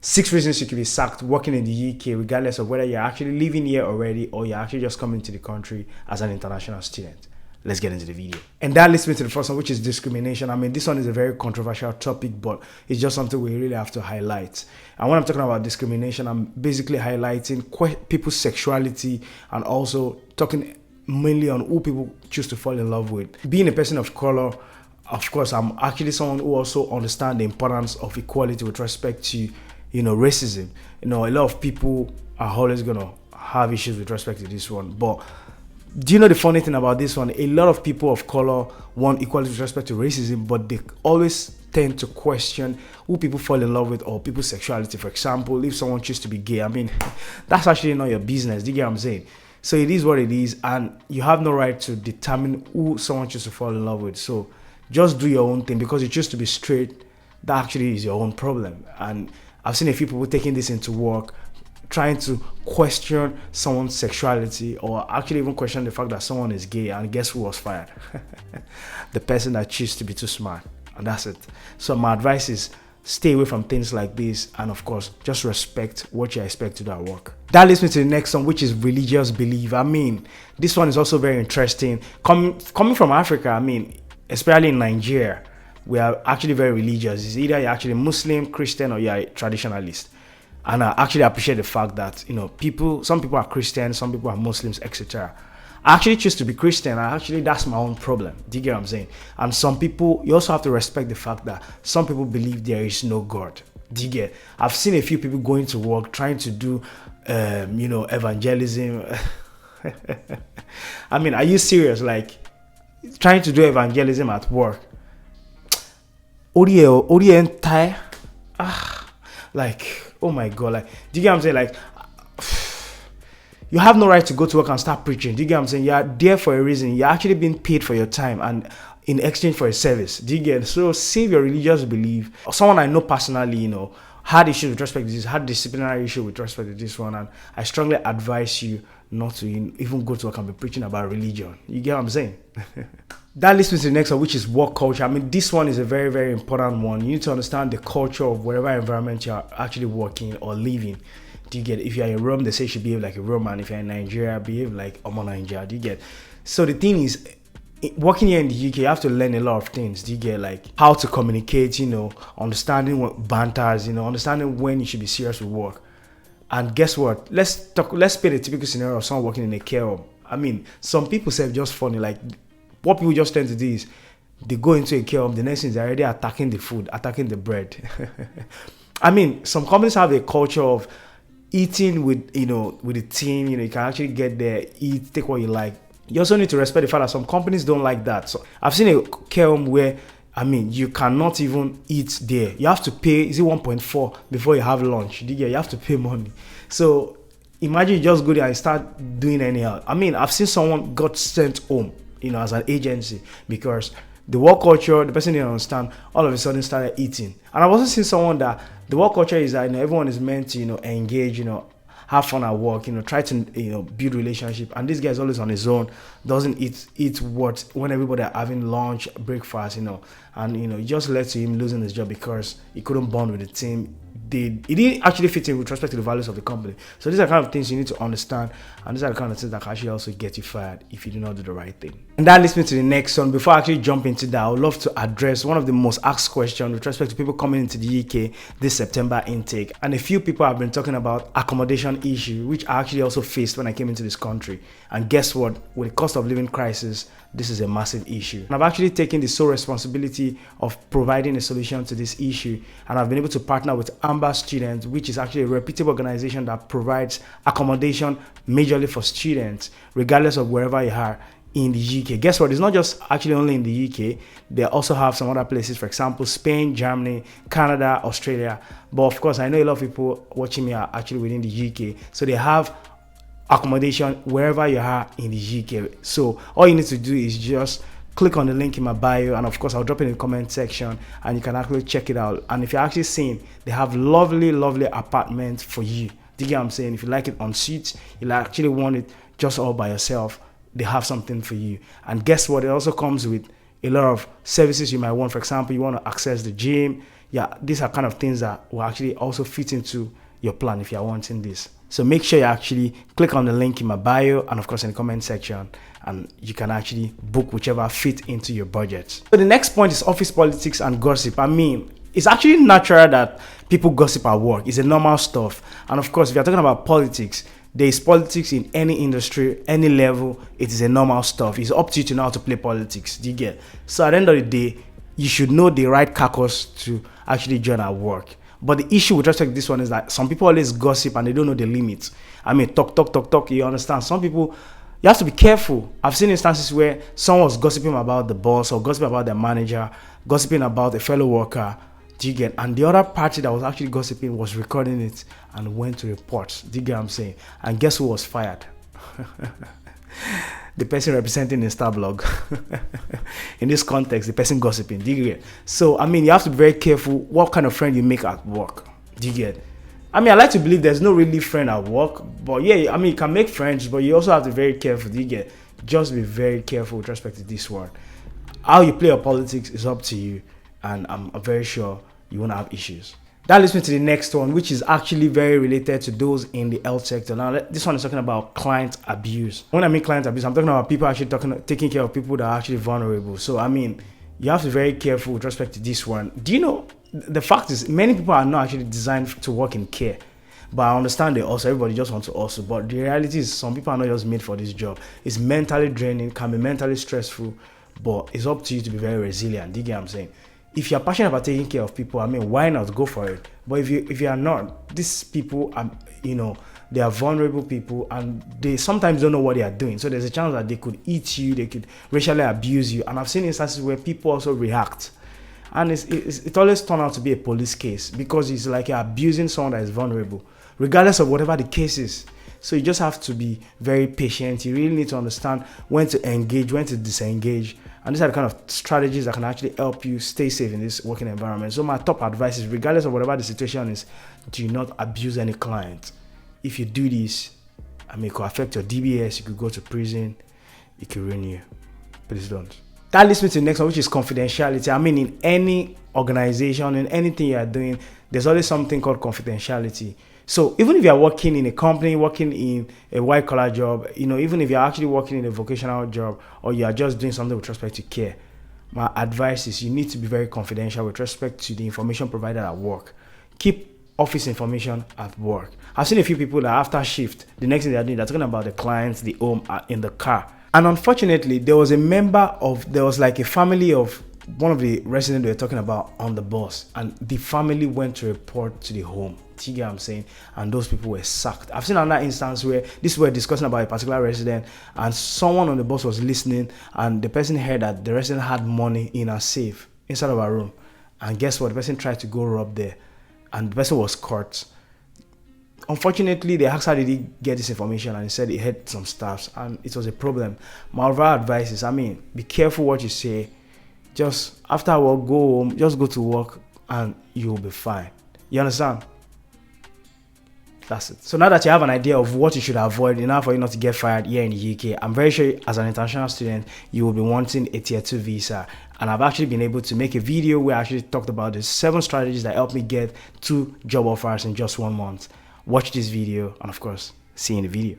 6 reasons you could be sacked working in the UK, regardless of whether you're actually living here already or you're actually just coming to the country as an international student. Let's get into the video. And that leads me to the first one, which is discrimination. I mean, this one is a very controversial topic, but it's just something we really have to highlight. And when I'm talking about discrimination, I'm basically highlighting people's sexuality and also talking mainly on who people choose to fall in love with. Being a person of color, of course, I'm actually someone who also understands the importance of equality with respect to, racism. A lot of people are always going to have issues with respect to this one. But do you know the funny thing about this one? A lot of people of color want equality with respect to racism, but they always tend to question who people fall in love with or people's sexuality. For example, if someone chooses to be gay, I mean, that's actually not your business. Do you get what I'm saying? So it is what it is, and you have no right to determine who someone chooses to fall in love with. So just do your own thing. Because you choose to be straight, that actually is your own problem. And I've seen a few people taking this into work, trying to question someone's sexuality or actually even question the fact that someone is gay, and guess who was fired? The person that chose to be too smart, and that's it. So my advice is stay away from things like this, and of course just respect what you expect to do at work. That leads me to the next one, which is religious belief. I mean, this one is also very interesting. Coming from Africa, I mean, especially in Nigeria, we are actually very religious. It's either you're actually Muslim, Christian, or you're a traditionalist. And I actually appreciate the fact that, some people are Christian, some people are Muslims, etc. I actually choose to be Christian, and actually that's my own problem. Do you get what I'm saying? And some people, you also have to respect the fact that some people believe there is no God. Do you get? I've seen a few people going to work, trying to do, evangelism. I mean, are you serious? Like, trying to do evangelism at work. Orientai? Like, oh my God, like, do you get what I'm saying? Like, you have no right to go to work and start preaching. Do you get what I'm saying? You're there for a reason. You're actually being paid for your time and in exchange for a service. Do you get? So save your religious belief. Someone I know personally, had issues with respect to this, had disciplinary issue with respect to this one, and I strongly advise you not to even go to work and be preaching about religion. You get what I'm saying? That leads me to the next one, which is work culture. I mean, this one is a very, very important one. You need to understand the culture of whatever environment you're actually working or living. Do you get? If you're in Rome, they say you should behave like a Roman. If you're in Nigeria, behave like Omo Nigeria. Do you get? So the thing is, working here in the UK, you have to learn a lot of things. Do you get? Like how to communicate, understanding what banters, understanding when you should be serious with work. And guess what? Let's paint a typical scenario of someone working in a care home. I mean, some people say just funny, like what people just tend to do is they go into a care home, the next thing is they're already attacking the food, attacking the bread. I mean, some companies have a culture of eating with the team. You can actually get there, eat, take what you like. You also need to respect the fact that some companies don't like that. So I've seen a care home where, I mean, you cannot even eat there. You have to pay, is it 1.4 before you have lunch? You have to pay money. So imagine you just go there and start doing anyhow. I mean, I've seen someone got sent home, as an agency because the work culture, the person didn't understand, all of a sudden started eating. And I've also seen someone that the work culture is that everyone is meant to engage, have fun at work, try to build relationship. And this guy is always on his own, doesn't eat what when everybody are having lunch, breakfast, and it just led to him losing his job because he couldn't bond with the team. It didn't actually fit in with respect to the values of the company. So these are the kind of things you need to understand, and these are the kind of things that can actually also get you fired if you do not do the right thing. And that leads me to the next one. Before I actually jump into that, I would love to address one of the most asked questions with respect to people coming into the UK this September intake. And a few people have been talking about accommodation issue, which I actually also faced when I came into this country. And guess what? With the cost of living crisis, this is a massive issue. And I've actually taken the sole responsibility of providing a solution to this issue. And I've been able to partner with Amber Students, which is actually a reputable organization that provides accommodation majorly for students, regardless of wherever you are in the UK. Guess what? It's not just actually only in the UK. They also have some other places, for example, Spain, Germany, Canada, Australia. But of course, I know a lot of people watching me are actually within the UK. So they have accommodation wherever you are in the UK. So all you need to do is just click on the link in my bio, and of course I'll drop it in the comment section and you can actually check it out. And if you're actually seeing, they have lovely apartments for you. Do you get what I'm saying? If you like it on suites, you actually want it just all by yourself, they have something for you. And guess what? It also comes with a lot of services you might want. For example, you want to access the gym, yeah, these are kind of things that will actually also fit into your plan if you're wanting this. So make sure you actually click on the link in my bio and of course in the comment section, and you can actually book whichever fit into your budget. So the next point is office politics and gossip. I mean, it's actually natural that people gossip at work. It's a normal stuff. And of course, if you're talking about politics, there is politics in any industry, any level. It is a normal stuff. It's up to you to know how to play politics. Do you get? So at the end of the day, you should know the right caucus to actually join at work. But the issue with respect to this one is that some people always gossip and they don't know the limits. I mean, talk, you understand? Some people, you have to be careful. I've seen instances where someone was gossiping about the boss or gossiping about their manager, gossiping about a fellow worker, do you get? And the other party that was actually gossiping was recording it and went to report. Do you get what I'm saying? And guess who was fired? The person representing the Starblog. In this context, the person gossiping. Do you get? So, I mean, you have to be very careful what kind of friend you make at work. Do you get? I mean, I like to believe there's no really friend at work. But yeah, I mean, you can make friends, but you also have to be very careful. Do you get? Just be very careful with respect to this one. How you play your politics is up to you. And I'm very sure you won't have issues. That leads me to the next one, which is actually very related to those in the health sector. Now, this one is talking about client abuse. When I mean client abuse, I'm talking about people actually taking care of people that are actually vulnerable. So, I mean, you have to be very careful with respect to this one. Do you know, the fact is, many people are not actually designed to work in care. But I understand they also, everybody just wants to also. But the reality is, some people are not just made for this job. It's mentally draining, can be mentally stressful, but it's up to you to be very resilient. Do you get what I'm saying? If you're passionate about taking care of people, I mean, why not go for it? But if you are not, these people are, you know, they are vulnerable people and they sometimes don't know what they are doing. So there's a chance that they could eat you, they could racially abuse you. And I've seen instances where people also react. And it always turns out to be a police case because it's like you're abusing someone that is vulnerable, regardless of whatever the case is. So you just have to be very patient. You really need to understand when to engage, when to disengage. And these are the kind of strategies that can actually help you stay safe in this working environment. So my top advice is, regardless of whatever the situation is, do not abuse any client. If you do this, I mean, it could affect your DBS, you could go to prison, it could ruin you. Please don't. That leads me to the next one, which is confidentiality. I mean, in any organization, in anything you are doing, there's always something called confidentiality. So even if you're working in a company, working in a white collar job, you know, even if you're actually working in a vocational job or you are just doing something with respect to care, my advice is you need to be very confidential with respect to the information provided at work. Keep office information at work. I've seen a few people that after shift, the next thing they're doing, they're talking about the clients, the home, in the car. And unfortunately, there was like a family of one of the residents they were talking about on the bus, and the family went to report to the home. You get what I'm saying? And those people were sacked. I've seen another instance where this were discussing about a particular resident, and someone on the bus was listening, and the person heard that the resident had money in a safe inside of a room. And guess what? The person tried to go rob there, and the person was caught. Unfortunately, they asked how did he get this information, and he said he had some staffs, and it was a problem. My overall advice is, I mean, be careful what you say. Just after work, go home, just go to work, and you'll be fine. You understand? That's it. So now that you have an idea of what you should avoid in order for you not to get fired here in the UK, I'm very sure as an international student, you will be wanting a tier 2 visa. And I've actually been able to make a video where I actually talked about the 7 strategies that helped me get 2 job offers in just 1 month. Watch this video and of course, see you in the video.